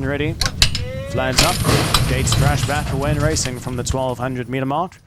Ready, flags up, gates crash back away and racing from the 1200 meter mark.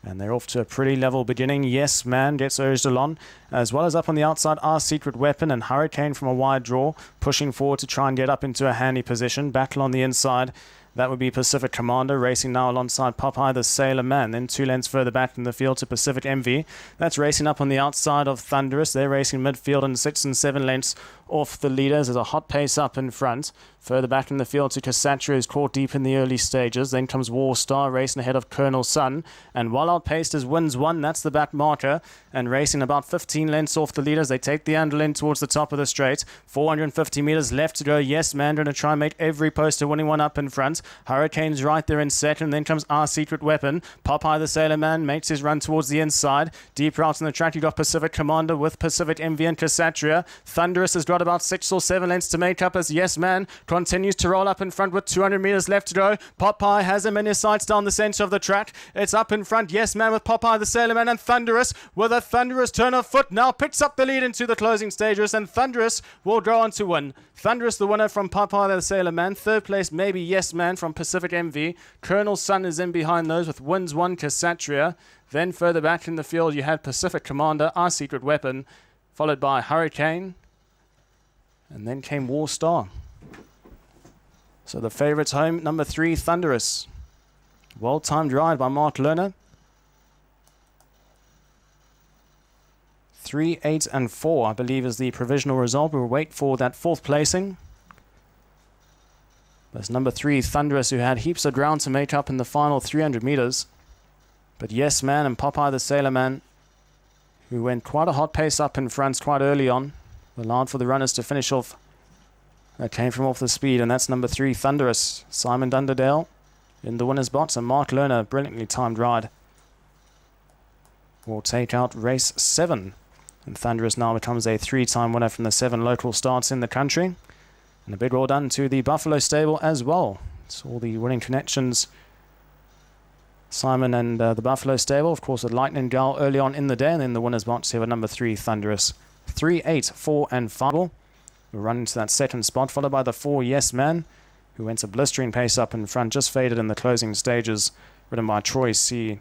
And they're off to a pretty level beginning. Yes Man gets urged along, as well as up on the outside Our Secret Weapon and Hurricane from a wide draw, pushing forward to try and get up into a handy position. Battle on the inside. That would be Pacific Commander, racing now alongside Popeye the Sailor Man. Then 2 lengths further back in the field to Pacific Envy. That's racing up on the outside of Thunderous. They're racing midfield and 6 and 7 lengths off the leaders. There's a hot pace up in front. Further back in the field to Cassandra, who's caught deep in the early stages. Then comes War Star racing ahead of Colonel Sun. And well outpaced is Wins One. That's the back marker. And racing about 15 lengths off the leaders. They take the underlane towards the top of the straight. 450 meters left to go. Yes Man going to try and make every poster, winning one up in front. Hurricane's right there in second. Then comes Our Secret Weapon. Popeye the Sailor Man makes his run towards the inside. Deep route on the track, you got Pacific Commander with Pacific Envy and Cassandra. Thunderous has got about 6 or 7 lengths to make up as Yes Man continues to roll up in front with 200 meters left to go. Popeye has him in his sights down the center of the track. It's up in front. Yes Man with Popeye the Sailor Man and Thunderous with a thunderous turn of foot now picks up the lead into the closing stages, and Thunderous will go on to win. Thunderous the winner from Popeye the Sailor Man. Third place maybe Yes Man from Pacific Envy. Colonel Sun is in behind those with Wins One Cassandra. Then further back in the field you had Pacific Commander, Our Secret Weapon, followed by Hurricane, and then came War Star. So the favourites home, number 3, Thunderous. Well-timed ride by Mark Lerner. 3, 8 and 4, I believe, is the provisional result. We'll wait for that 4th placing. There's number 3, Thunderous, who had heaps of ground to make up in the final 300 meters. But Yes Man and Popeye the Sailor Man, who went quite a hot pace up in front quite early on, allowed for the runners to finish off. That came from off the speed, and that's number 3, Thunderous. Simon Dunderdale in the winner's box, and Mark Lerner, brilliantly timed ride, will take out race 7. And Thunderous now becomes a 3-time winner from the 7 local starts in the country. And a big well done to the Buffalo stable as well. It's all the winning connections. Simon and the Buffalo stable, of course, with Lightning Gal early on in the day, and then the winner's box here with number 3, Thunderous. 3, 8, 4 and 5. We'll run into that second spot, followed by the 4, Yes Man, who went a blistering pace up in front, just faded in the closing stages, ridden by Troy C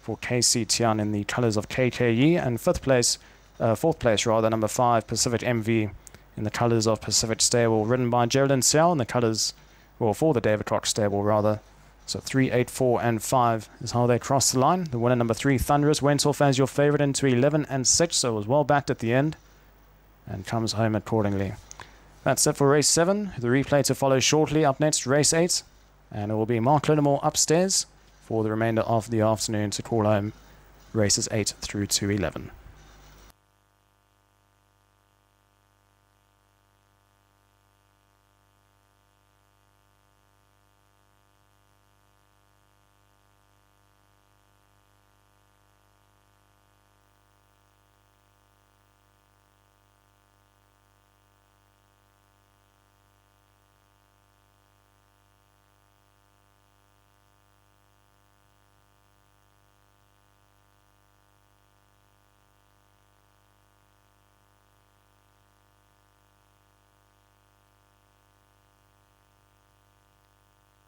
for KC Tian in the colours of KKE, and 4th place, number 5, Pacific MV in the colours of Pacific Stable, ridden by Geraldine Sell in the colours, well, for the David Cox Stable rather. So 3, 8, 4 and 5 is how they cross the line. The winner, number 3, Thunderous, went off as your favourite into 11 and 6, so it was well backed at the end and comes home accordingly. That's it for race 7. The replay to follow shortly. Up next, race 8. And it will be Mark Linamore upstairs for the remainder of the afternoon to call home races 8 through to 11.